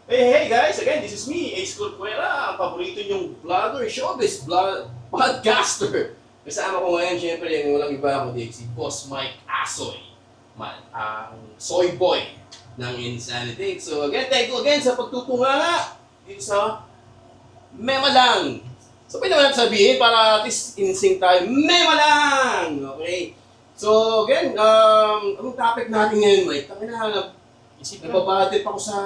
Hey guys, again, this is me, Ace Corcuera, ang paborito niyong vlogger, showbiz podcaster. Kasama ko ngayon, syempre, yung walang iba kundi si Boss Mike Asoy, ang soy boy ng Insanity. So again, thank you again sa pagtutunganga dito sa Mema Lang. So pwede naman natin sabihin para at least in sync tayo, Mema Lang! Okay? So again, anong topic natin ngayon, Mike? Nagbabatit ako sa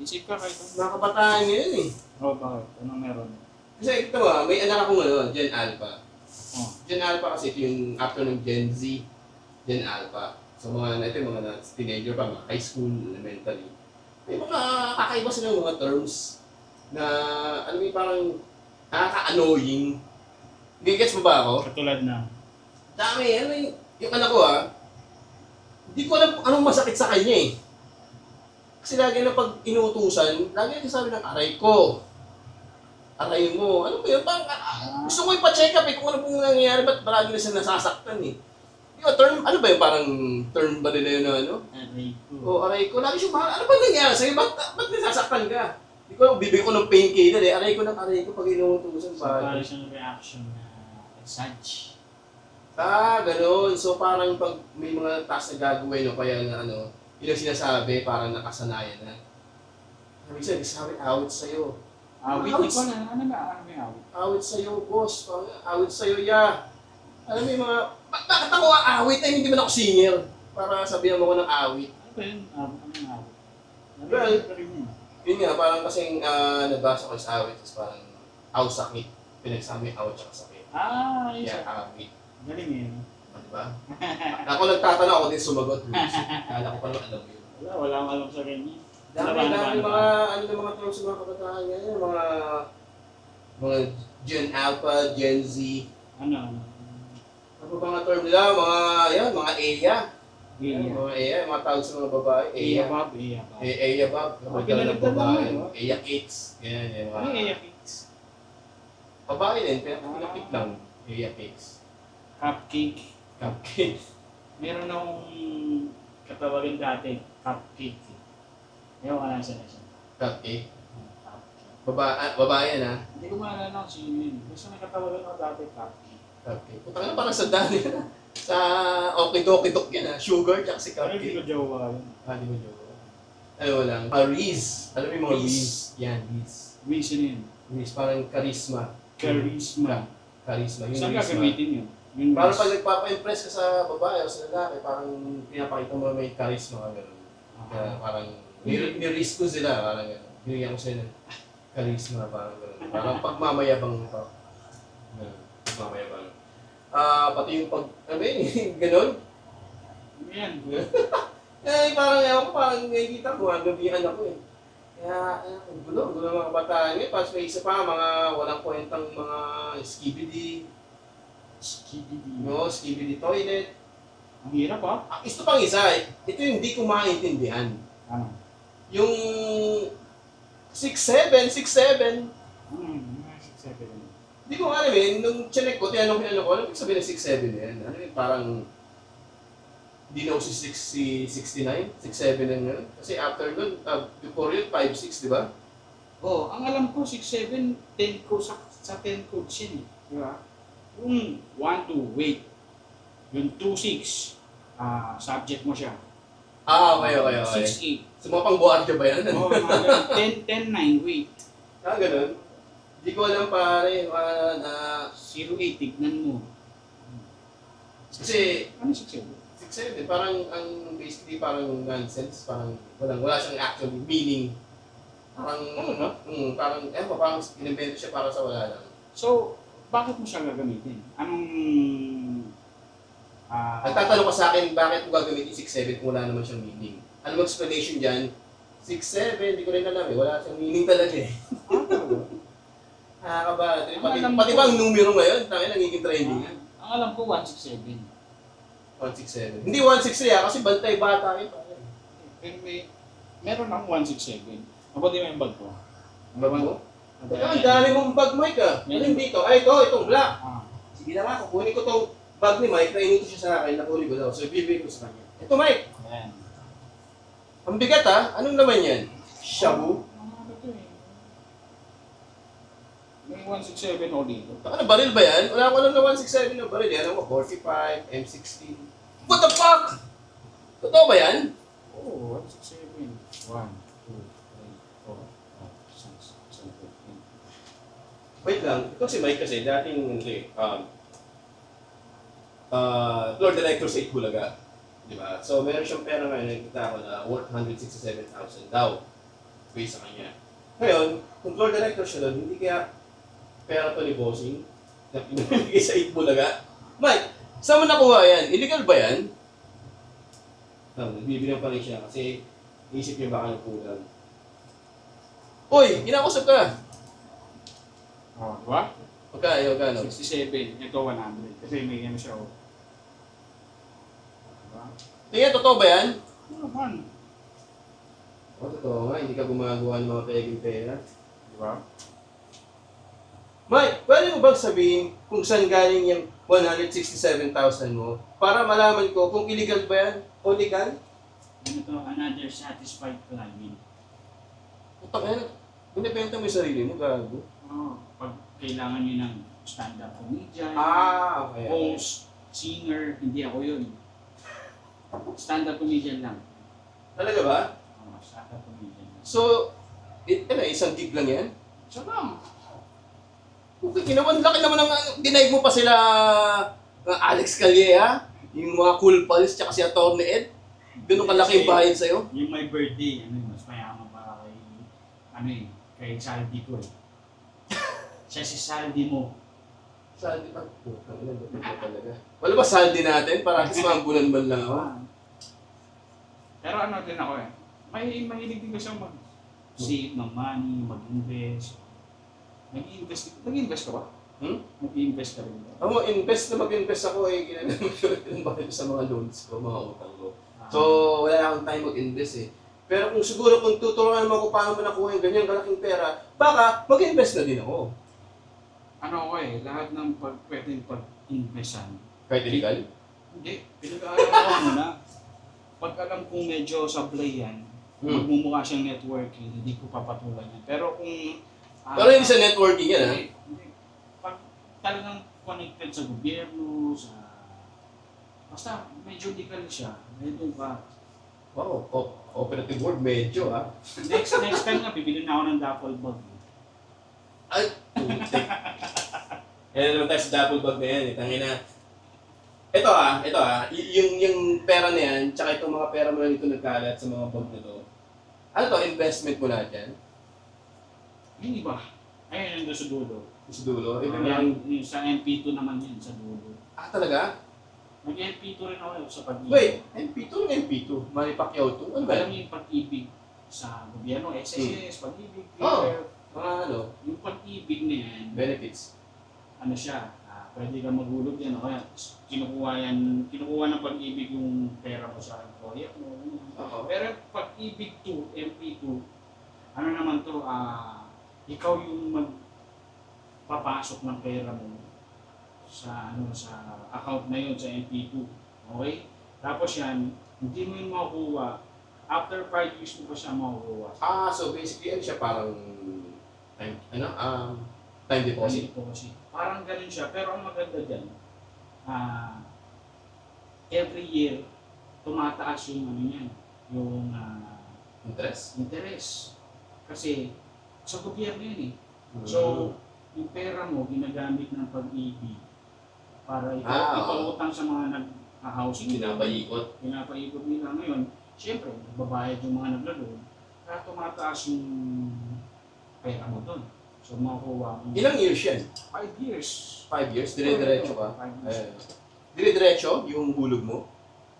Isip ka kahit mga kabataan ngayon eh. Oo, bakit? Anong meron? Kasi ito may anak akong Gen Alpha. Oh. Gen Alpha kasi ito yung after ng Gen Z, Gen Alpha. So ito yung mga teenager pa, mga high school, elementary. May mga kakaiba silang mga terms na, alam mo yung parang nakaka-annoying. Gigets mo ba ako? Katulad na. Dami, yung anak ko hindi ko alam anong masakit sa kanya eh. Kasi lagi na pag inuutusan, lagi na sabi ng aray ko. Aray mo. Ano ba yun? Gusto ko ipa-check up eh kung ano pong nangyayari. Ba't lagi na siya nasasaktan eh? Yung term, ano ba yun? Parang term ba nila yun na ano? Aray ko. O aray ko. Lagi siya mahal. Ano ba nangyayari sa'yo? Ba't nasasaktan ka? Hindi ko alam, bibigyan ko ng painkiller eh. Aray ko pag inuutusan. So, parang siyang reaction na exage. Ganun. So parang pag may mga task na gagawin o kaya na ano, yun ang sinasabi, parang nakasanayan na. Minsan, sabi, awit sa'yo. Awit ko na, ano may awit? Awit sa'yo, boss. Awit sa'yo, ya. Alam mo yung mga, bakit ako awit? Ay, hindi man ako singer. Para sabihan mo ko ng awit. Ano ba yun? Ano yung awit? Well, Ano yun? Yun nga, parang kasing nabasa ko sa awit, is parang aw sakit. Pinagsama yung awit tsaka sakit. Yun Kaya siya. awit. Galing yun. Diba? Ako nagtatanong, ako din sumagot. Kala ko pa naman alam yun. Wala akong alam sa kanya. Dami mga, ano na mga terms sa mga kabataan ngayon, mga Gen Alpha, Gen Z. Ano? Ano ba mga term nila? Mga EYA. Iya. Mga EYA, mga tawag sa mga babae. Iya, Bob. Iya, Bob. EYA Bob. Mga Kinalagdan ng babae. lang, no? EYA Kids. Yan, Ano yung Iya Cakes? Babae din, pero pinapit lang. EYA Kids. Cupcake. Cupcake. Meron akong katawagan dati, cupcake. Ewan ka lang siya. Cupcake. Cupcake. Babae yan ha. Hindi ko maalala kung sino yun. Basta nakatawagan ako dati, cupcake. Cupcake. Punta ka na parang sa dani na. Sa okidok-kidok yan ha. Sugar, tsaka si Pero hindi ko cupcake. jowa yun. Hindi mo joke. Ano lang. Riz. Alam mo yung mga Riz. Riz? Yan, Riz. Reason yun. Riz, parang charisma. Charisma. Charisma. Yung Saan Riz gagamitin yun? Yung parang Riz. pag nagpapa-impress ka sa babae o sa lalaki, parang pinapakita mo may charisma ka gano'n. Kaya parang ni-risk ko sila, parang gano'n. Binigyan ko sila ng charisma, parang gano'n. Parang pagmamayabang ito. Pagmamayabang. Pati yung ano yun, gano'n. Yan. Parang ewan ko, parang nakikita ko, gabihan ako eh. Kaya, gulo mga kabataan ngayon. Tapos may isa pa, mga walang kwentang mga skibidi, Skibidi. skibidi toilet. Ang hirap ah. Ito pang isa, ito yung hindi ko maintindihan. Ano? Yung 6'7", Mga 6'7". hindi ko alam eh, nung chinek ko, tinanong ko, ano ibig sabihin ng 6'7" yan? Ano yun, parang, hindi na ako si 69, 6'7" na yun. Kasi after nun, before yun, 5'6", di ba? Oh, ang alam ko 6'7", 10 codes sa 10 codes yun eh. Di ba? Yung 1-2, weight. Yung 2-6, subject mo siya. Okay. 6'8". Sa mga pang-guardia ba yan? Oh, 10-9 weight. Ganun. Hindi ko alam pare, na, 0'8", tignan mo. kasi, Ano 6'7"? 6'7", parang, basically, parang nonsense, parang, wala siyang actually meaning. Parang, parang inimbento siya para sa wala lang. So, bakit mo siya gagamitin? Anong... Nagtatanong ka sa akin, bakit mo gagamitin 6'7" kung wala naman siyang meaning? Ano explanation dyan? 6'7", hindi ko rin alam eh. Wala siyang meaning talaga eh. Nakakaba. Pati ba ang numero ngayon? Nagiging trending yan. Ang alam ko, 167. 167. Hindi 163 kasi bantay bata yun. Pero meron akong 167. Mabuti mo yung bag ko. Bag mo? Ang dami mong bag, Mike ah. Ano yung dito? Ay, itong black. Sige na nga, kukunin ko itong bag ni Mike na inuto siya sa akin, nakuli ko daw. So, ibibigay ko sa kanya. Ito, Mike. Ayan. Ang bigat ah. Anong naman yan? Shabu? 167 o dito. Ano, baril ba yan? Wala ko alam na 167 na baril. Alam mo, 45, M16. What the fuck? Totoo ba yan? Oo, 167. 1, 2, 3, 4, 5, 6, 7, 8. Wait lang. Ito si Mike kasi dating floor director sa Itbulaga. Di ba? So, meron siyang pera ngayon, nakikita ko na worth 167,000 daw. Based sa kanya. Ngayon, kung floor director siya doon, hindi kaya pera to ni Bossing na pinamigay sa Itbulaga. Mike, saan mo nakuha yan? Illegal ba yan? Nagbibilang pa rin siya kasi isip niya baka nagkulang. Uy, kinakausap ka! Oh, diba? Magkano? 67. Ito 100. Kasi may ano siya. Oh. Diba? Tingnan, totoo ba yan? Ano naman? O, totoo nga, hindi ka gumagawa ng mga peging pera. Diba? Mike, pwede mo bang sabihin kung saan galing yung 167,000 mo para malaman ko kung illegal ba yan o legal? Ano to? Another satisfied client. Putak yan, binibenta mo yung sarili mo, gago. Oh, pag kailangan nyo ng stand-up comedian, Okay. host, singer, hindi ako yun. Stand-up comedian lang. Talaga ba? Oh, stand-up comedian lang. So, isang gig lang yan? So lang. Okay, kinaman, laki naman ng denive mo pa sila Alex Calleja, yung mga Cool Pals, tsaka si Atty. Ed. Ganun kalaki yung bayad sa'yo. Yung my birthday, mas mayaman para kay Saldi ko eh. Siya si Saldi mo. Saldi pa. Talaga. Wala ba saldi natin? Para kasi mga bulan man lang ako. Pero ano din ako eh. Mahilig din kasi ako mag-save ng money, mag-invest. Nag-invest ka ba? Nag-invest ka rin ba? Ako, mag-invest ako ginagawa ko yung bakit sa mga loans ko, mga utang ko. So, wala akong time mag-invest eh. Pero kung siguro kung tuturuan mo ako paano mo nakuha yung ganyang kalaking pera, baka mag-invest na din ako. Ano ako eh, lahat ng pwedeng pag-investan. Kahit illegal? Hindi, pinag-aaralan ko muna. Pag alam kong medyo sablay yan, magmumukha siyang networking, hindi ko papatulan yan. Pero kung pero hindi sa networking yan, ha? Hindi. Pag talagang connected sa gobyerno, basta medyo legal siya, medyo ba? Wow, operative word, medyo, ha? Next time nga, bibili na ako ng duffel bag. Ay, putik. Yan naman tayo sa double bag na yan, eh. Tangina. Ito yung pera na yan, tsaka itong mga pera mo na dito nagkalat sa mga bag na to. Ano to, investment mo lahat yan? Hindi ba? Ayun yung sa dulo. Sa dulo? Ibig Yung sa MP2 naman yan, sa dulo. talaga? Nag-MP2 rin ako sa pag-ibig. Wait, MP2 ng MP2? Manny Pacquiao 2? Ano ba Alam yan? niyo yung pag-ibig sa gobyerno, SSS, pag-ibig, Oo. PhilHealth. Mga ano, Yung pag-ibig na yan, benefits. ano siya, pwede kang maghulog yan, o kaya kinukuha ng pag-ibig yung pera mo sa employer mo. Oo. Pero pag-ibig 2, MP2, ano naman to, ikaw yung magpapasok ng pera mo sa account na yun, sa MP2. Okay? Tapos yan, hindi mo yung makukuha. After 5 years mo pa siya makukuha. So basically, ano siya parang time deposit. Deposit. Parang ganun siya. Pero ang maganda dyan, every year, tumataas yung yung interest. Kasi sa gobyerno yun eh. So, yung pera mo, ginagamit ng pag-ibig para ipangutang sa mga nag-housing. Pinapaikot nila ngayon. Siyempre, nagbabayad yung mga naglalon. Kaya tumataas yung pera mo doon. So, makukuha mo. Ilang years yan? 5 years. 5 years? Dire-diretso ka? 5 years. Dire-diretso yung hulog mo?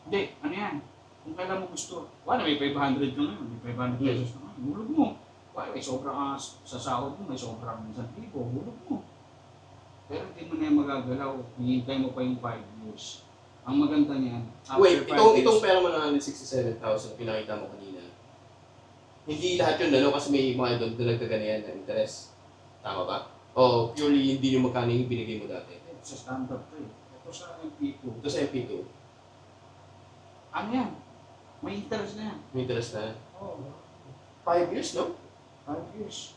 Hindi, ano yan? Kung kailan mo gusto. Wala, may 500 ka ngayon. May 500 pesos ka ngayon. Hulog mo. Wala, may sobrang sa sahod mo, may sobrang 1,000. Hulog mo. Pero hindi mo na yung magagalaw. Hihintay mo pa yung 5 years. Ang maganda niyan, Wait, itong pera mo na 167,000 pinakita mo kanina. Hindi lahat yun kasi may mga dagdagan na yan na interest. Tama ba? O purely hindi yung magkano yung binigay mo dati? sa standard to eh. Ito sa MP2. Ito sa MP2, Ano yan? May interest na yan. may interest na. Oo. 5 years, no? 5 years.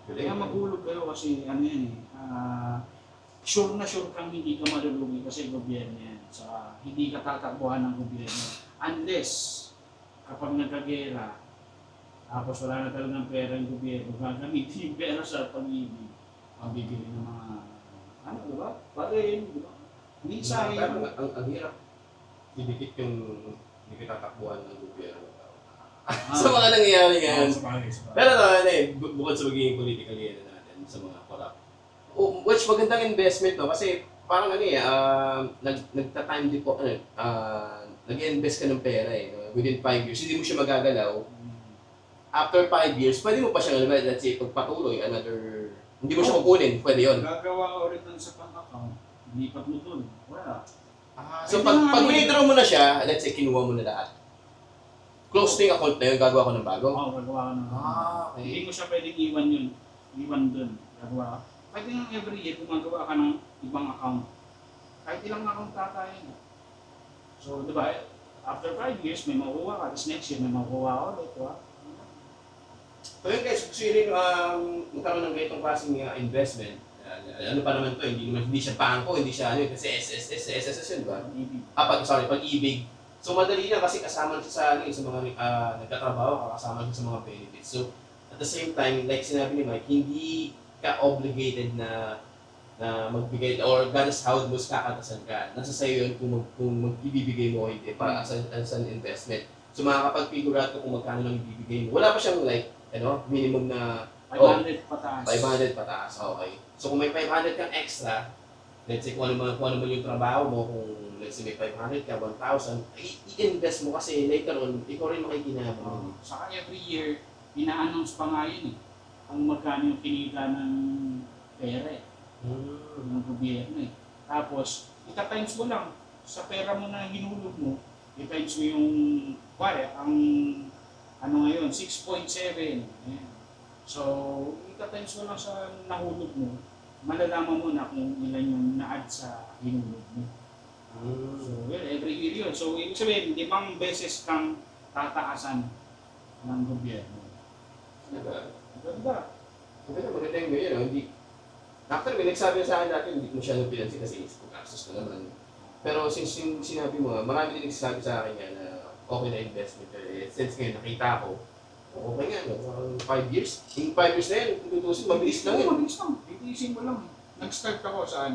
Kaya maghulog kayo kasi ano yan eh, sure na sure kang hindi ka malulugi kasi gobyerno yan. Saka hindi ka tatakbuhan ng gobyerno. Unless, kapag nagkagera, tapos wala na talagang pera yung gobyerno, gagamitin yung pera sa pag-ibig. Ang bibili ng mga, ano, di ba? Parin, di ba? Hindi sa Pero ang hirap, didikit yung hindi ka tatakbuhan ng gobyerno. Sa mga nangyayari ngayon. Pero bukod sa magiging political yan natin sa mga corrupt. Which magandang investment no kasi parang nagta-time depo nag-invest ka ng pera no? Within 5 years hindi mo siya magagalaw. After 5 years, pwede mo pa siyang let's say pagpatuloy another hindi mo siya kukunin, pwede 'yon. Gagawa ka ulit ng sa account, lipat mo dun. Wala. So pag withdraw mo na siya, let's say kinuha mo na lahat. Close na yung account na yun, gagawa ko ng bago? Oo, gagawa ka ng okay. Hindi mo siya pwedeng iwan yun. Iwan dun. Gagawa ka. Pwede nga every year gumagawa ka ng ibang account. Kahit ilang account tatayin. So, di ba, after 5 years, may makuha ka. Tapos next year, may makuha ka ulit. Diba? So yun guys, gusto nyo rin magkaroon ng ganitong klaseng investment. Ano pa naman to, hindi siya bangko, hindi siya ano, kasi SSS yun, ba? Pag-ibig. So madali lang kasi kasama siya sa mga nagtatrabaho, kasama siya sa mga benefits. So at the same time, like sinabi ni Mike, hindi ka obligated na magbigay or God's house mo kakatasan ka. Nasa sayo yun kung ibibigay mo o hindi para as an investment. So makakapag-figure out kung magkano lang ibibigay mo. Wala pa siyang minimum na 500 pataas. 500 pataas, okay. So kung may 500 kang extra, let's say kung ano man yung trabaho mo, kung let's say may 500 ka, 1,000, i-invest mo kasi later on, ikaw rin makikinabang. Saka every year, ina-announce pa nga yun eh. Kung magkano yung kinita ng pera eh. Ng gobyerno eh. Tapos, ita-times mo lang sa pera mo na hinulog mo, i-times mo yung, ang ano ngayon, 6.7. Ayan. So, ita-times mo lang sa nahulog mo, malalaman mo na kung ilan yung na-add sa hinulog mo. So, every year yun. So, ibig sabihin, 5 beses kang tataasan ng gobyerno. Maganda. Maganda yung ganyan, no? Actually, may nagsabi sa akin dati, hindi ko siya pinansin kasi isip ko gastos na naman. Pero since yung sinabi mo, marami din nagsasabi sa akin yan na okay na investment. Since ngayon nakita ko, okay nga, no? 5 years. Yung 5 years na yan, kung tutusin, mabilis lang yun. Mabilis lang. Itiisin mo lang. Nag-start ako sa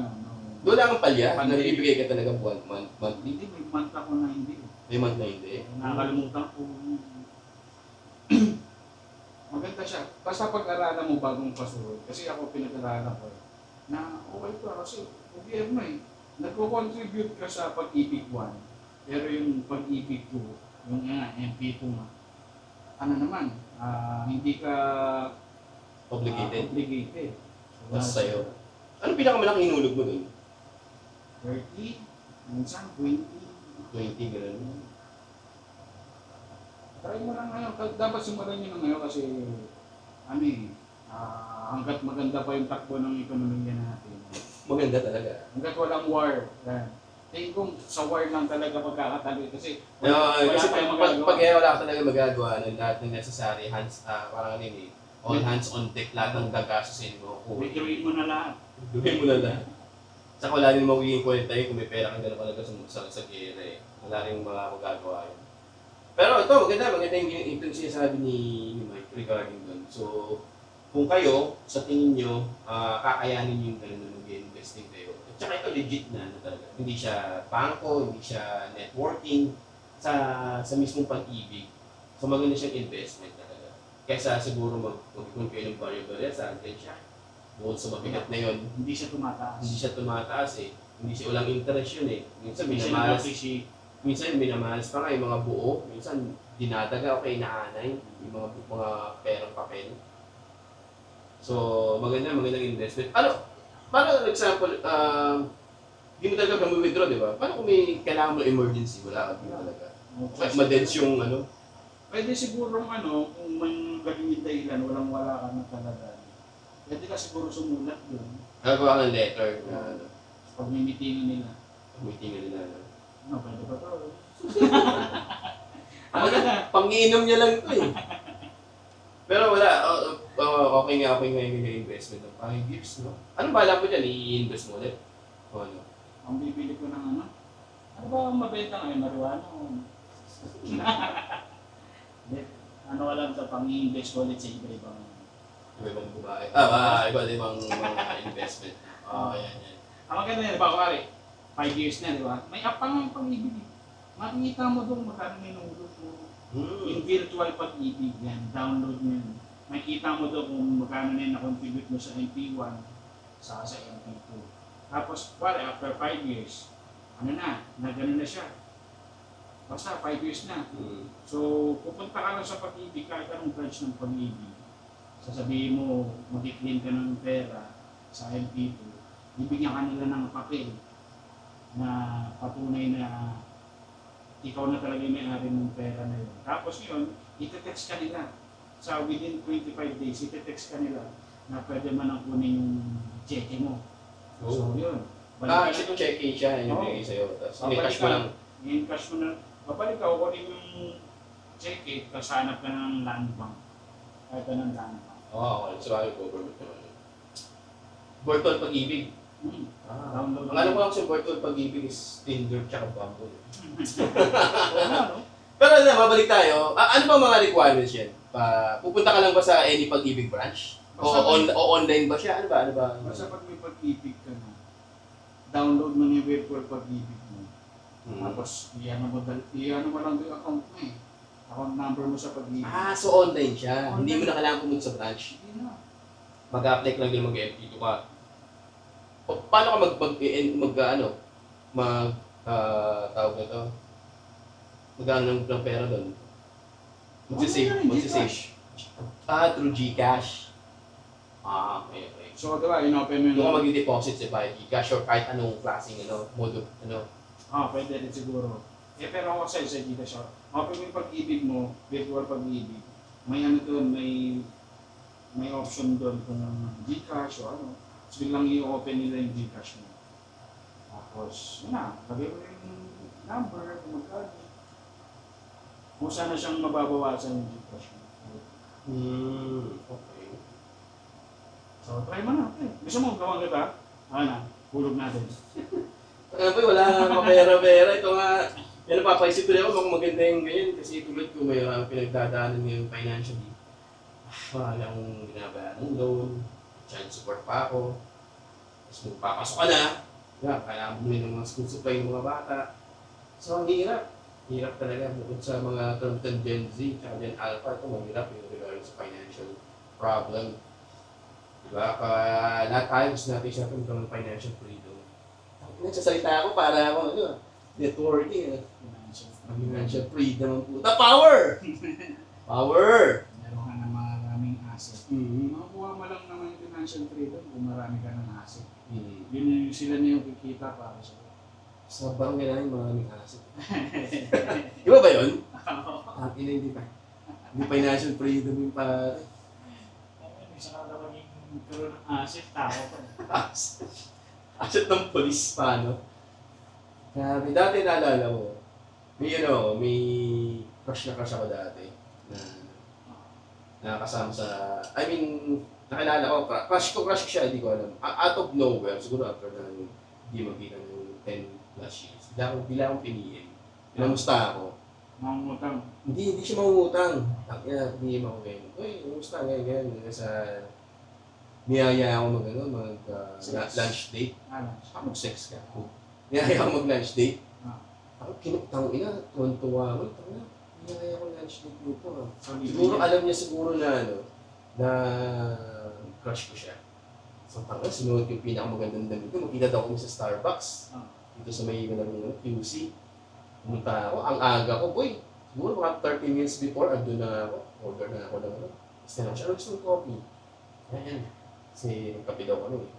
doon lang ang palya, nagbibigay ka talaga monthly. Hindi, may month ako na hindi. May month na hindi. Nakakalimutan ko. Maganda siya. Basta pag-aralan mo bagong pasuloy. Kasi ako pinag-aralan ko na okay pa kasi gobyerno eh. Nagko-contribute ka sa pag-ibig 1. Pero yung pag-ibig 2, yung MP2 nga, ano naman, hindi ka Obligated. So, Basta sa'yo. Ano pinakamalaking hinulog mo doon? 30, minsan 20. 20, gano'n. Try mo lang ngayon. Dapat simulan nyo na ngayon kasi hanggat maganda pa yung takbo ng ekonomiya natin. Maganda talaga. Hanggat walang war. Tingin ko sa war lang talaga magkakatalo kasi Kasi tayong pag wala ka talaga magagawa ng lahat ng necessary parang all hands on deck, lahat ng gagastusin mo. Gawin mo na lahat. Gawin mo na lahat. Saka wala rin magiging kwenta yun kung may pera kang gano'n talaga sa gera eh. Wala rin mga magagawa yun. Pero ito, maganda yung sinasabi ni Mike regarding doon. So, kung kayo, sa tingin nyo, kakayanin yung gano'n na mag-investing kayo. At saka ito legit na talaga. Hindi siya bangko, hindi siya networking, sa mismong pag-ibig. So, maganda siyang investment talaga. Kaysa siguro mag-ipon kayo ng variable sa siya. Bukod sa mabigat na yun, Hindi siya tumataas eh. Hindi siya walang interest yun eh. Minsan Hindi siya minamalas, nag-appreciate. minsan minamalas pa nga yung mga buo, minsan dinadaga o kay naanay, yung mga perang papel. So, magandang investment. Paano example, hindi mo talaga withdraw, di ba? Paano kung may kailangan mo emergency, wala ka din talaga? Madense yung Pwede siguro kung may galing dahilan, wala ka na talaga. Pwede ka siguro sumulat doon. Gagawa ka ng letter na Pag may meeting nila. meeting nila. Pwede ba ito? Panginom niya lang ito eh. Pero wala, okay nga yung investment ng 5 years, no? Anong bala mo dyan? I-invest mo ulit? O ano? Ang bibili ko ng ano? Ano ba ang mabenta ngayon? Marijuana o? Hindi. Ano alam sa pang-i-invest ko ulit sa iba-ibang. Iba-ibang bubae. Iba-ibang mga investment. Yan. Ang maganda yan, diba, kuwari, 5 years na, di ba? May app pa nga yung pag-ibig. Makikita mo doon magkano minulot mo. Yung virtual pag-ibig yan, download mo yun. Makikita mo doon kung magkano na yung na-contribute mo sa MP1 sa MP2. Tapos, kuwari, after 5 years, gano'n na siya. Basta 5 years na. So, pupunta ka lang sa pag-ibig, kahit anong branch ng pag-ibig. Sasabihin mo, mag-claim ka ng pera sa MP2. Bibigyan ka nila ng papel na patunay na ikaw na talaga yung may-ari ng pera na yun. Tapos yun, ite-text ka nila. Sa within 25 days, ite-text ka nila na pwede man ang kunin yung cheque mo. So yun. Check-in siya, yung bigay sa'yo. Tapos in-cash mo lang. In-cash mo na. Babalik ka, kunin yung cheque, tapos hanap ka ng land bank. Kahit ka ng land bank. Okay. So, government naman. Virtual pag-ibig. Download. Ang alam ko lang sa virtual pag-ibig is Tinder tsaka Bumble. Pero babalik tayo. Ano ba mga requirements yan? Pupunta ka lang ba sa any pag-ibig branch? O online ba siya? Ano ba? Basta pag may pag-ibig ka na, download mo yung virtual pag-ibig mo. Tapos, iyan mo lang yung account mo eh. Account number mo sa pag-ibig. So online siya. Online. Hindi mo na kailangan pumunta sa branch. Hindi na. Mag-apply ka lang din mag-MP2 ka. Paano ka tawag na to? Magkano ng pera doon? Magsisave. Through GCash. Okay. So, diba, in-open mo Doon ka mag-deposit sa GCash or kahit anong klaseng modo. pwede rin siguro. Pero ako sa Gcash, open mo yung pag-ibig mo, virtual pag-ibig. May doon, may option doon kung GCash o ano. So, biglang i-open nila yung GCash mo. Tapos, lagay mo yung number, kung magkano. Kung sana siyang mababawasan yung GCash mo. Okay. So, try mo na. Gusto mo gawin kita? Hulog natin. Wala nga mapera-pera. Ito nga, yan napapaisip ko rin ako kung maganda yung ganyan. Kasi tulad ko may pinagdadaanan ngayon financially. Wala akong binabayaran ng loan. Child support pa ako. Tapos magpapasok ka na. Kailangan bumili ng mga school supply ng mga bata. So, ang hirap. Hirap talaga. Bukod sa mga term Gen Z, tsaka Gen Alpha, ito mahirap yung regarding sa financial problem. Diba? Lahat tayo gusto natin siya ng financial freedom. Nagsasalita ako para ako, networking. Financial freedom ang puta. Power! Power! Meron ka ng maraming asset. Makukuha mo lang naman yung financial freedom kung marami ka ng asset. Yun sila na yung kikita para sa Sobrang ganahin maraming asset. Di ba yun? Hindi pa. Hindi financial freedom yung pare. Isa ka na maging karoon ng asset, tao pa. Asset ng police pa, no? Grabe, dati naalala mo, may crush ako dati na nakakasama sa, nakilala ko, crush ko siya, hindi ko alam. Out of nowhere, siguro after na hindi magkita ng 10 plus years, bila akong piniin. Pinamusta ako. Mangungutang. Hindi siya mangungutang. Hindi mo ako ngayon. Uy, kumusta ngayon? Sa niyaya ako lunch date. Ako mag-sex ka. Niyaya ako mag-lunch date. Ako kinuptang tuwan-tuwa ako. Niyaya ako lunch date dito. Siguro alam niya na crush ko siya. So sunod yung pinakamagandang damit ko. Magkita daw kami sa Starbucks. Dito sa may QC. Pumunta ako. Ang aga ko, boy. Siguro mga 30 minutes before, andun na ako. Order na ako ng Gusto gusto ng coffee. Ayan. Kasi nagkape daw kami.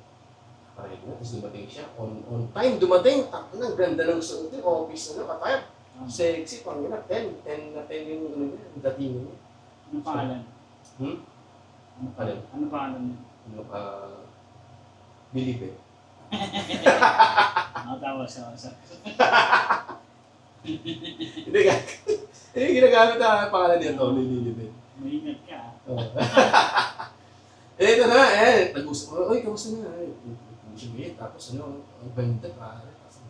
Parang na, tapos dumating siya. On time dumating. Ang ganda ng suot niya. Office katayap. Sexy, pang 10 na 10 yung dating niya. Anong pangalan? Ano pangalan niya? Believe it. Tawas. Hindi ginagamit ang pangalan niya to, Believe it. Maingat ka. nag-usap ko, oy, kamusta na? Puso mo tapos ano, ang ganda pare. Tapos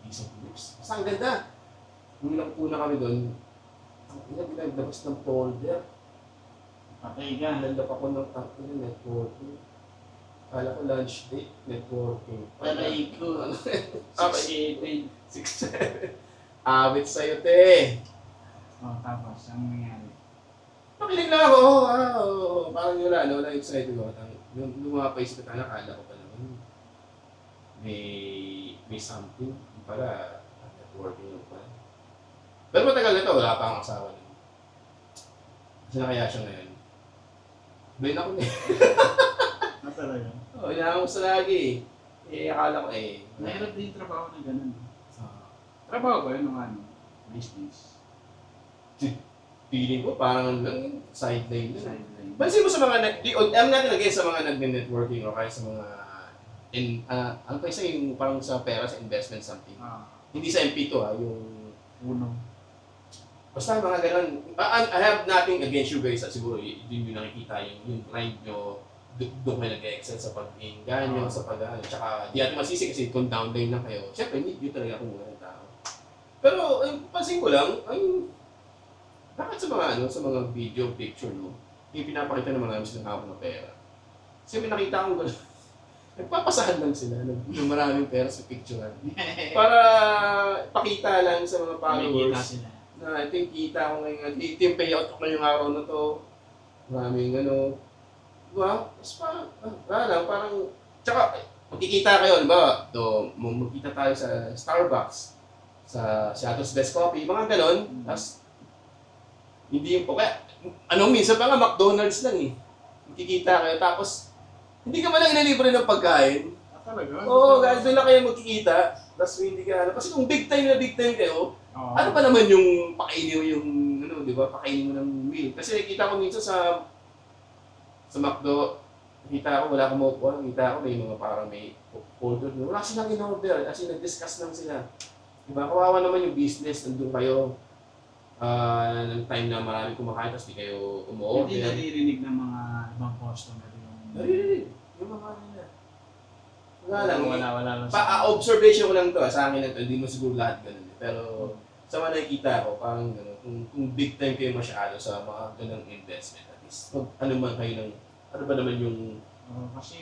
piece of lips. Basta ang ganda. Nung nakapuna kami doon, ang pinaglabas ng folder. Patay ka. Nandap ako ng networking. Kala ko lunch date, networking. Patay ko. Okay. 6-7. 6-7. Awit sa'yo, te. Tapos, ang nangyari? Pakinig lang ako. Parang wala excited ako. Nung lumapaisip ko, akala ko pa naman. May something. Para networking lang pala. Pero matagal na ito, wala pa ang asawa niya. Kasi na kaya siya ngayon. Blind ako na Talaga? Oo, inahamon sa lagi akala ko Mahirap din yung trabaho na ganun. Trabaho ba yun ng business? Feeling ko parang lang yung sideline lang. Sideline. Pansin mo sa mga alam natin lagay sa mga nag-networking o kaya sa mga ano pa isa yung parang sa pera, sa investment something. Hindi sa MP2 yung Uno. basta mga ganun. I have nothing against you guys. Siguro yun yung nakikita yung grind nyo. Doon kayo nag-excel sa pag-inggan nyo, sa pag-ano. Tsaka di natin masisi kasi kung downline lang kayo. Siyempre, need yun talaga kung mga tao. Pero, pansin ko lang, bakit sa mga video, picture, no? Yung pinapakita ng mga namin hawak ng pera. Kasi may nakita akong gano'n. Nagpapasahan lang sila ng maraming pera sa picturean. Para pakita lang sa mga followers. Sila. Na ito yung kita ko ngayon. Ito yung payout ko ngayong araw na to. Maraming diba? Tapos parang, tsaka, magkikita kayo, diba? Magkita tayo sa Starbucks, sa Seattle's Best Coffee, mga ganon. Tapos, hindi yung, minsan pa nga McDonald's lang eh. Magkikita kayo, tapos, hindi ka man lang inalibre ng pagkain. Talaga? Oo, guys, doon lang kayo magkikita. Tapos, hindi ka, kasi kung big time kayo, ano pa naman yung pakainin mo yung, diba? Pakainin mo ng meal. Kasi nakita ko minsan sa McDo, nakita ko wala akong maupuan, nakita ko may mga parang may order. Wala silang in-order, kasi nag-discuss lang sila. Diba? Kawawa naman yung business, nandun kayo ng time na marami kumakain, tapos di kayo umu-order. Hindi naririnig ng mga ibang customer yung... Naririnig, yung mga nila. Wala lang. Wala lang. Observation ko lang to, sa akin na to, hindi mo siguro lahat ganun. Pero sa mga nakikita ko, parang kung big time kayo masyado sa mga ganang investment, at least ano man kayo ng ano ba naman yung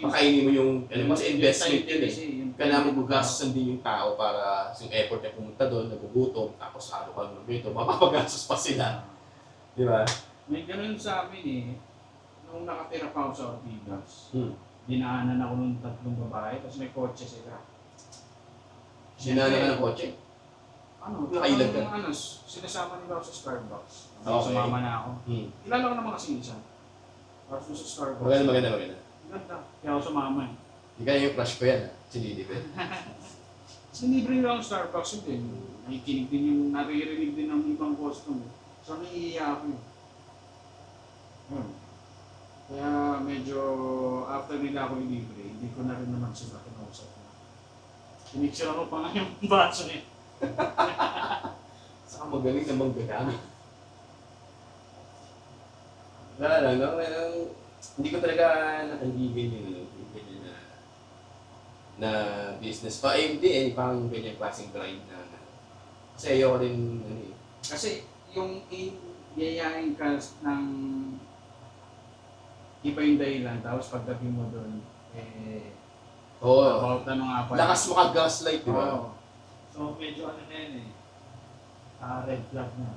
pakainin mo yung kasi investment yun eh. Kailangan mo gastusan din yung tao para yung effort na pumunta doon, nagugutom, tapos ano ka naman dito, mapapagastos pa sila. Di ba? May ganun sa amin eh. Nung nakatira pa ako sa Ortigas, dinaanan ako ng 3 babae, tapos may kotse sila. Sinana ka ng kotse? Nakailag ka? Sinasama nila ako sa Starbucks. Okay. Sumama na ako. Kilala ko naman kasi isa. Tapos sa Starbucks. Maganda. Ganda. Kaya ako sumama eh. Hindi ka yung crush ko yan, sinilip eh. Sinibre nila ang Starbucks din. Nakikinig din yung, naririnig din ng ibang customer. So naiiya ako eh. Kaya medyo after nila ako ilibre, hindi ko na rin naman sila kinausap na. Pinicture ako pa nga yung baso eh. Saka magaling na manggagamit. Wala lang, hindi ko talaga nakaligan yung ganyan na business pa. Hindi parang ganyan klaseng grind na. Kasi ayoko rin, Kasi yung yayain ka ng iba yung dahilan, tapos pagdating mo doon, about ano nga pa. Lakas mo ka-gaslight, di ba? Oo. So medyo ano na yun red flag na.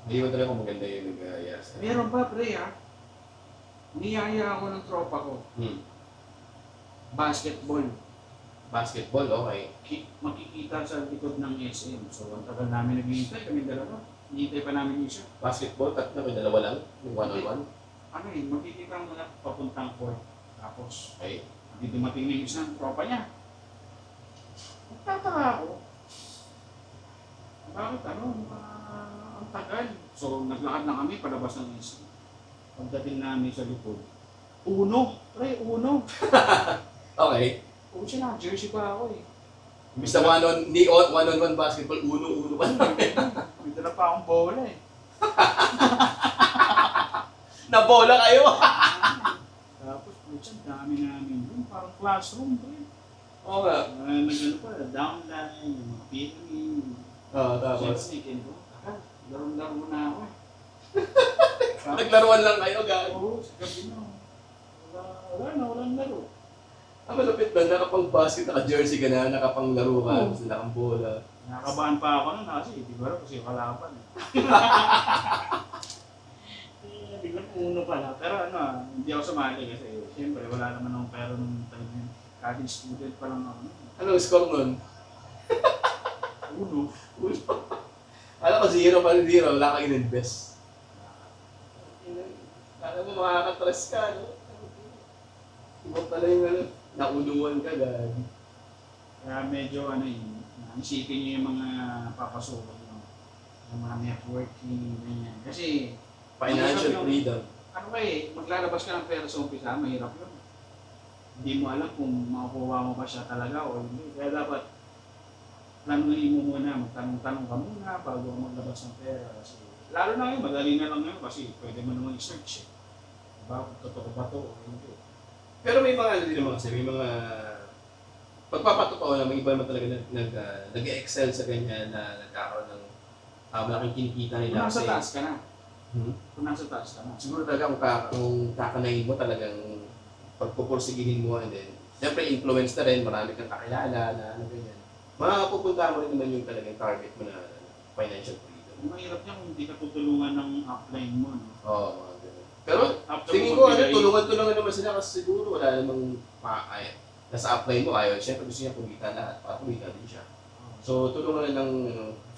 Hindi ko talaga maganda yung nag-ayas. Meron pa pre niyaya ako ng tropa ko. Basketball. Basketball, okay. Makikita sa likod ng SM. So ang tagal namin naghihintay, kami dalawa. Hihintay pa namin yung isa. Basketball, tatlo, may dalawa lang. Yung one-on-one. Ano makikita mo na papuntang court. Tapos, Okay. hindi dumating na yung isang tropa niya. Nagtataka ako. Bakit ang tagal? So, naglakad na kami palabas ng isa. Pagdating namin sa likod, uno! Pre, uno! Okay. Kung siya na, jersey pa ako eh. Imbis na one-on-one basketball, uno-uno pa. May dala pa akong bola eh. Nabola kayo! Putsa, dami namin doon. Parang classroom pa rin. Oo nga. Nag-ano pa, downline, yung mga pyramid. Oo, tapos. Siyempre, ko, laro-laro na ako eh. Naglaruan lang kayo, gano'n. Oo, sa gabi na. Walang laro. Malapit na, nakapang-basket, naka-jersey ka na, nakapanglaro ka, tapos nakang-bola. Nakabahan pa ako nun kasi, di ba kasi kalaban eh. Biglang uno pala. Pero hindi ako sumali kasi siyempre wala naman akong pera nung time yun. College student pa lang ako. Anong score nun? Uno. Alam ko, 0 pa rin 0, wala kang in-invest. Alam mo, makakatress ka, no? Iba pala yung nauluan ka, gagi. Kaya medyo isipin nyo yung mga papasukan nyo. Yung mga networking, ganyan. Kasi, Financial freedom. maglalabas ka ng pera sa umpisa, mahirap yun. Hindi mo alam kung makukuha mo ba siya talaga o hindi. Kaya dapat, planuhin mo muna, magtanong-tanong ka muna bago maglabas ng pera. Kasi, lalo na ngayon, madali na lang ngayon kasi pwede mo naman i-search eh. Diba? Kung totoo ba ito o hindi. Pero may mga din naman kasi, may mga pagpapatotoo na may iba naman talaga nag-excel sa ganyan na nagkakaroon ng malaking kinikita Kung nila. nasa taas ka na. Kung nasa taas ka na. Siguro talaga kung kakanayin mo talagang pagpupursigihin mo and then, siyempre influence na rin, marami kang kakilala na ganyan. Mapupunta mo rin naman yung talagang target mo na financial freedom. Ang mahirap niya kung hindi ka tutulungan ng upline mo. No? Oo, mga ganun. Pero After tingin mo ko, magbigay- tulungan-tulungan naman sila kasi siguro wala namang nasa upline mo, ayaw. Siyempre gusto niya kumita lahat, para kumita din siya. So, tulungan na lang,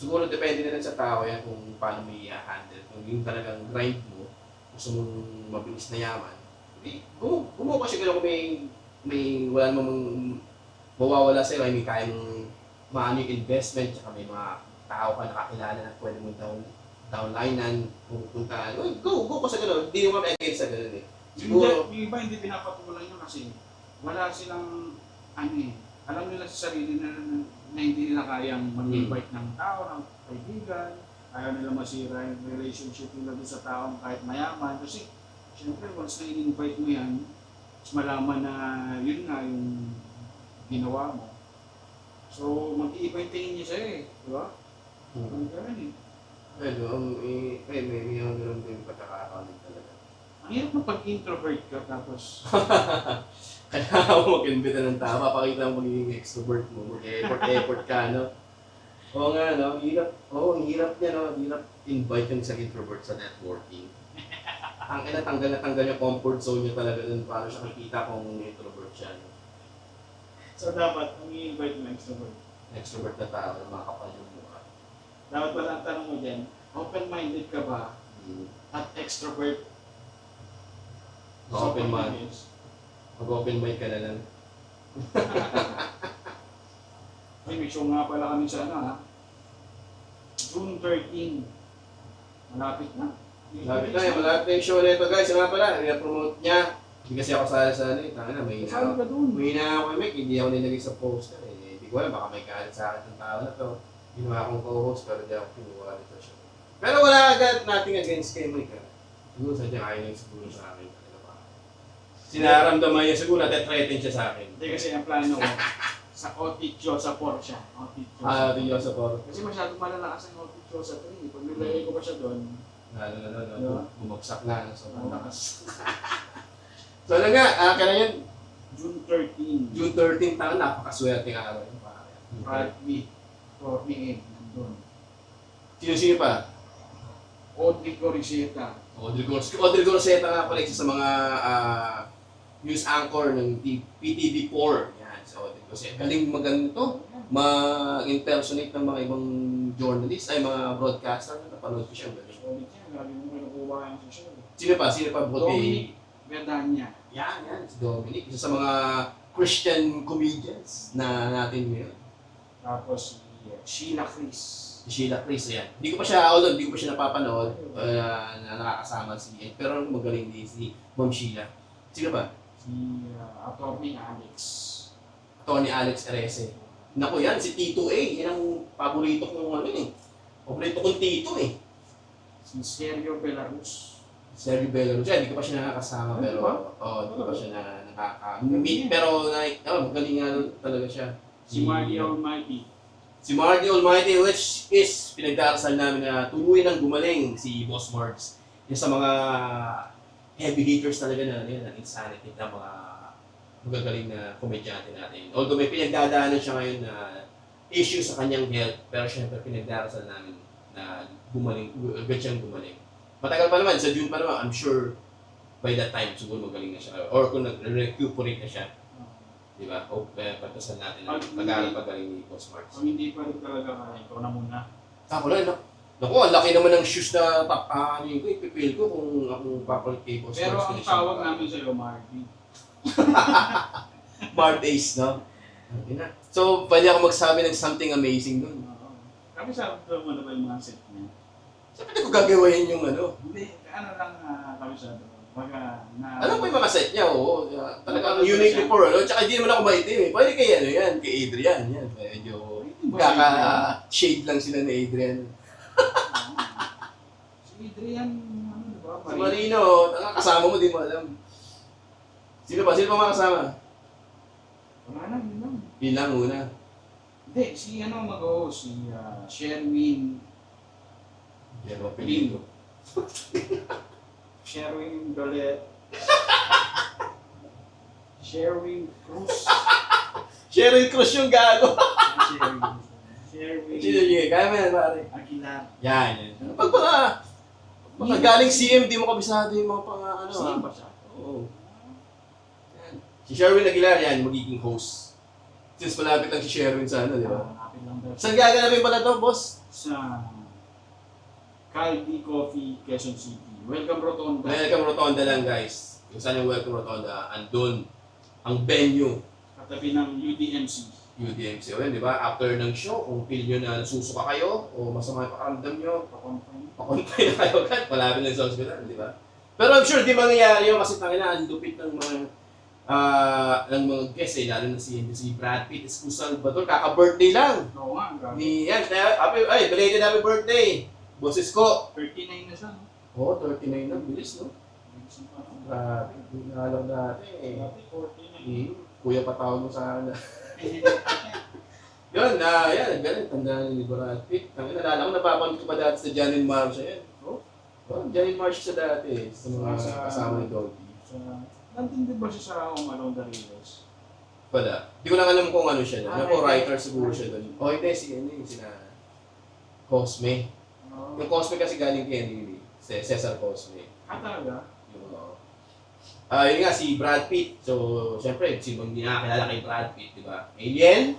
siguro depende na rin sa tao yan kung paano mo i-handle. Kung yung talagang grind mo, gusto mong mabilis na yaman, gumawa ka siguro kung may wala namang mawawala sa'yo, may kayang maano yung investment, tsaka may mga tao ka nakakilala na pwede mo downlinean, pupuntahan. Go ka sa gano'n. Hindi naman against sa gano'n eh. Siguro, Yung iba hindi pinapatulan yun kasi wala silang alam nila sa sarili na hindi nila kayang mag-invite ng tao, ng kaibigan, ayaw nila masira yung relationship nila doon sa taong kahit mayaman. Kasi, siyempre, once na in-invite mo yan, mas malaman na yun nga yung ginawa mo. So, mag-iiba yung tingin niya sa'yo eh. Di ba? Ang ganun eh. may gano'n din pagkakataon din talaga. Ang hirap na pag-introvert ka tapos Kailangan mo mag-invita ng tao, papakita mo magiging extrovert mo, mag-effort ka, no? Oo nga, no? Ang hirap niya, no? Ang hirap invite yung sa introvert sa networking. Ang tanggal yung comfort zone niya talaga dun, paano siya makikita kung introvert siya, no? so dapat kung i-invite mo extrovert. Extrovert na tao, na makapal yung mukha. Dapat pala ang tanong mo dyan, open-minded ka ba at extrovert? Open-minded. Mag-open mic ka na lang. Ay, may show nga pala kami sa June 13. Malapit na. Malapit na yung show na ito, guys. Yung nga pala, i-promote niya. Hindi kasi ako sala sa may Kasali ka doon. na ako yung mic, hindi ako nilagay sa poster. Hindi ko alam, baka may kalit sa akin ng tao na to. Ginawa akong co-host, pero di ako kinuha nito siya. Pero wala agad nating against kay Mike. Siguro sadya kaya nang siguro sa akin. Sinaramdaman niya siguro, natetreaten siya sa akin. Hindi kasi ang plano ko, sa Oticho sa Porsche. Tingin sa poro. Kasi masyadong malalakas ang Oticho sa 3. Pag nilagay ko pa siya doon, Bumagsak na. Sobrang lakas. So na nga, kaya yan, June 13. June 13 taon, napakaswerte nga araw yun. Rugby. 48. Nandun. Sino pa? Audrey Coriseta. Audrey Gorseta nga pala, isa sa mga news anchor ng PTV4. Yan, si Audrey Gorseta. Galing maganito, ma-impersonate ng mga ibang journalist, ay mga broadcaster na napanood ko siya. Galing. Solid yan. Grabe mo kinukuha yung social. Sino pa? Dominic Verdania. Yan, si Dominic. Isa sa mga Christian comedians na natin ngayon. Tapos si Sheila Chris. Si Sheila Chris, yan. Hindi ko pa siya napapanood na nakakasama si Ed. Pero magaling din si Ma'am Sheila. Sino ba? Si Atty. Alex. Tony Alex Erese. Naku yan, si Tito A. Yan ang paborito kong Paborito kong Tito eh. Si Sergio Belarus. Sergio Belarus. Hindi ko pa siya nakakasama Ano pero ba? hindi ko pa siya nakaka-meet. Pero magaling nga talaga siya. Si Marty Almighty. Si Marty Almighty, which is pinagdarasal namin na tuluyan ng gumaling si Boss Marks. Yung sa mga heavy hitters talaga na insanity na mga magagaling na komedyante natin. Although may pinagdadaanan siya ngayon na issue sa kanyang health, pero syempre pinagdarasal namin na gumaling, agad siyang gumaling. Matagal pa naman, sa June pa naman, I'm sure by that time siguro magaling na siya. Or kung nag-recuperate na siya, di ba? O pagkasal natin na pag-aaral pagaling ni Boss Marks. Kung hindi pa rin talaga kaya, ikaw na muna. Ako na, naku, ang laki naman ng shoes na ano ko, ipipil ko kung akong papalit kay Boss Pero Marks. ang tawag namin sa'yo, Marty. Mart Ace, no? So, pwede ako magsabi ng something amazing doon. Kami sabi mo na ba yung mga set niya? Saan pwede ko gagawain yung ano? Hindi, ano lang kami sabi. Alam ko yung mga set niya, oo. Talagang unique before, ano? Tsaka hindi naman ako maitim eh. Pwede kay ano yan, kay Adrian. Yan, medyo kaka-shade lang sila ni Adrian. Si Adrian, ano ba? Si Marino, kasama mo, di mo alam. Sino pa? Sino pa mga kasama? Wala na, yun lang. Yun lang muna. Hindi, si ano mag-host, si Sherwin. Pero Pilino. Sherwin Dolet. Sherwin Cruz. Sherwin Cruz yung gago. Sherwin. Sino yun? Kaya mo yan, pare. Aguilar. Yan, yan. Pag mga galing CM, di mo kabisado yung mga pang ano. Sino ba siya? Oo. Yan. Si Sherwin Aguilar yan, magiging host. Since malapit lang si Sherwin sa ano, di ba? Malapit lang daw. Saan gaganapin pala to, boss? Sa Caldi Coffee, Quezon City. Welcome Rotonda. Welcome Rotonda lang, guys. Kung saan yung Welcome Rotonda, andun ang venue. Katabi ng UDMC. UDMC. O yun, di ba? After ng show, kung feel nyo na nasusuka kayo, o masama yung pakaramdam nyo, pakonfine na kayo agad, malapit lang sa hospital, di ba? Pero I'm sure di mangyayari yun kasi tangina, ang lupit ng mga guests eh, lalo na si Brad Pitt, si Salvador, kaka-birthday lang. Oo nga, grabe. Belated happy birthday! Boses ko. 39 na siya, no? Oo, 39 na, bilis, no? Grabe, hindi na alam dati eh. Dati 49. Kuya patawag mo sa akin. Yun, yan, ganun, tandaan ni Brad Pitt. Nalala ko, napapanood ko pa dati sa Janine Marcia yan. Oh, Janine Marcia sa dati eh, sa mga kasama ni Dolby. Nandun din ba siya sa Home Alone the Rivers? Wala. Hindi ko lang alam kung ano siya doon. Ako, writer siguro siya doon. Oh, hindi, sina Cosme. Yung Cosme kasi galing kay Henry, si Cesar Cosme. Talaga? Yun nga, si Brad Pitt. So, syempre, sino hindi nakakilala kay Brad Pitt, di ba? Alien?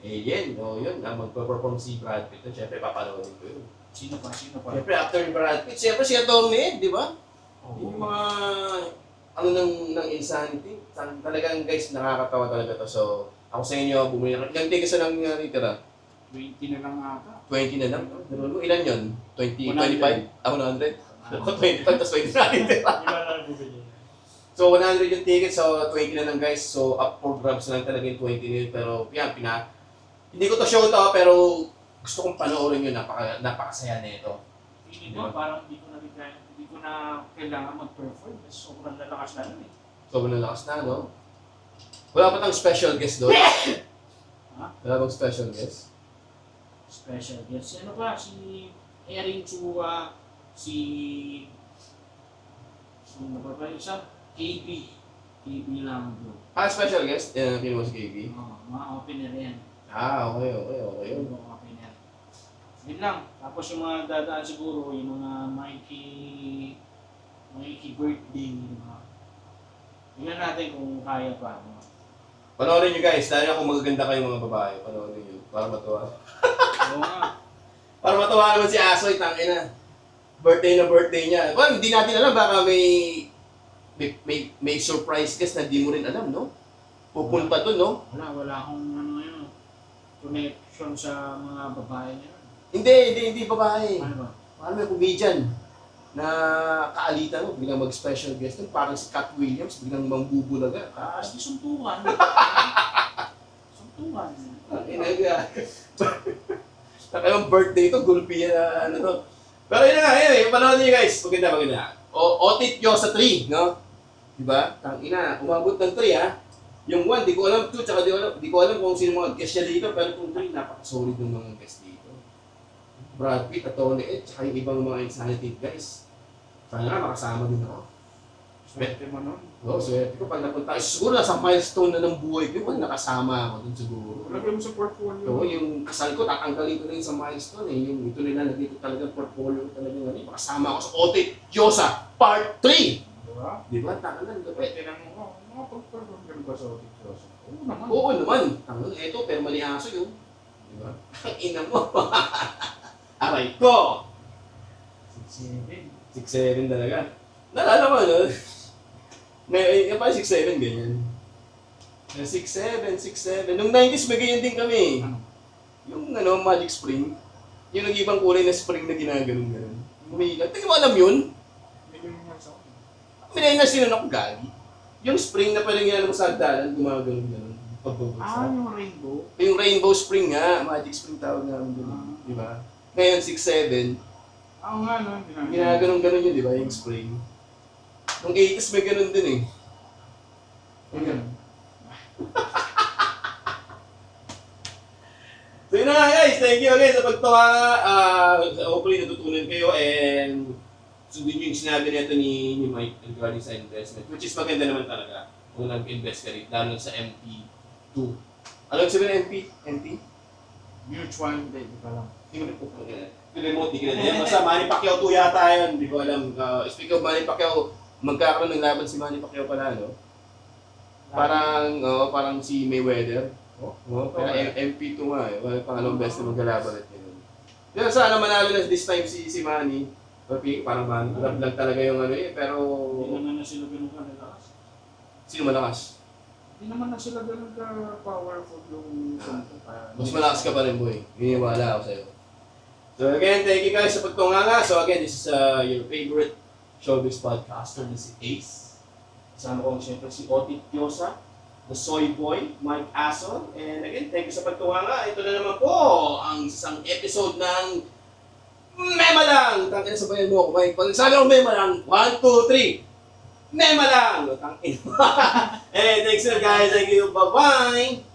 Alien, yun. Magpa-perform si Brad Pitt. Syempre, papanoodin ko yun. Sino pa? Syempre, after ni Brad Pitt, syempre si Atty. Ed, di ba? Yung mga, ng insanity. Talagang, guys, nakakatawa talaga to. So, ako sa inyo, bumili na. Ilang tigas na lang natitira? 20 na lang ata. 20 na lang. Ilan yun? 20, 100. 25? Ako 100? Ako 25, tapos 20 na rin. So 100 yung ticket, so 20 na lang guys. So up for grabs na lang talaga yung 20 na yun. Pero yan, hindi ko to show to, pero gusto kong panoorin yun. Napakasaya na ito. Hindi ko, parang hindi ko na kailangan mag-perform. Sobrang lalakas na nun eh. Sobrang lakas na, no? Wala pa tang special guest doon. Wala bang special guest? Special guest. Ano pa? Si Erin Chua, sino ba ba isa? KB lang bro. Special guest? Yan mo si KB? Mga opener yan. Okay. Yung mga opener. Yun lang. Tapos yung mga dadaan siguro, yung mga Mikey birthday. Tingnan natin kung kaya pa. Panoorin nyo guys, dahil kung magaganda kayo mga babae, panoorin nyo. Para matuwa. Oo nga. Para matuwa naman si Asoy, tangina. Birthday niya. Well, hindi natin alam, baka may surprise guest na di mo rin alam, no? Pupunta doon, no? Wala akong connection sa mga babae niya. Hindi babae. Ano ba? Parang may comedian na kaalita, no? Biglang mag-special guest doon. Parang si Cat Williams, biglang mangbubulaga. Di suntukan. Suntukan. Nakayong birthday to, gulpi na ano to. Pero yun na nga, yun, panood niyo guys. Maganda. Otit nyo sa 3, no? Di ba? Tangina, umabot ng 3 ha. Yung 1, di ko alam 2, tsaka di ko alam kung sino mga guest niya dito, pero kung 3, napaka-solid ng mga guest dito. Brad Pitt, Tony Ed, tsaka yung ibang mga insanity guys. Sana nga makasama din ako. Swerte mo nun. Oo, swerte ko pag napunta. Siguro nasa milestone na ng buhay ko pag nakasama ako dun siguro. Lagyan mo sa portfolio. Oo, yung kasal ko, tatanggalin ko na yun sa milestone eh. Yung ito nila, nandito talaga portfolio ko talaga nga. Makasama ako sa Ote Diyosa Part 3! Diba? Di ba? Taka na, lupit. Tinanong ko, mga pag-perform ka ba sa Otik Diyos? Oo naman. Oo naman. Tangan, eto, pero mali aso yun. Di ba? Ang ina mo. Aray ko! 6'7". 6'7 talaga. Nalala mo, no? May, yung pa 6'7 ganyan. 6'7, 6'7. Nung 90s, may ganyan din kami. Ano? Yung ano, Magic Spring. Yung nag-ibang kulay na spring na ginaganon-ganon. Umiilan. Tingin mo alam yun? Hindi mo nga sa akin. Minay na sino na gagi. Yung spring na parang yan mo sa dalan, gumaganon-ganon. Pagbabagsak. Yung rainbow. Yung rainbow spring nga, magic spring tawag namin doon. Di ba? Ngayon, 6'7. Oo nga, no? Ginaganon-ganon yun, di ba? Yung spring. Nung 80s may ganon din eh. Ayun. So yun na nga guys, thank you again sa pagtunga. Hopefully natutunan kayo and sundin nyo yung sinabi nito ni Mike regarding sa investment, which is maganda naman talaga kung nag-invest ka rin, lalo sa MP2. Alam mo sabihin ng MP? Mutual, hindi ko alam. Hindi mo rin po yung remote, di ka na. Basta Manny Pacquiao 2 yata yun, hindi ko alam. Speaking of Manny Pacquiao, magkakaroon ng laban si Manny Pacquiao pala, no? Parang si Mayweather. Pero MP2 nga eh. Pangalawang best na maglalaban at yun. Yan, sana manalo na this time si Manny. Okay, parang Manny. Love lang talaga yung ano eh, pero... Hindi naman na sila ganun ka-relax. Sino malakas? Hindi naman na sila ganun ka-powerful yung Mas malakas ka pa rin, boy. Hiniwala ako sa'yo. So again, thank you guys sa pagtunganga. So again, this is your favorite showbiz podcaster na si Ace. Kasama ko siyempre si Otit Diyosa, the Soy Boy, Mike Ason. And again, thank you sa pagtunganga. Ito na naman po ang isang episode ng Mema Lang! Tangin sa bayan mo ako, Mike. Pag sabi ko Mema Lang, 1, 2, 3. Mema Lang! Tangin. Hey, thanks guys. Thank you. Bye-bye!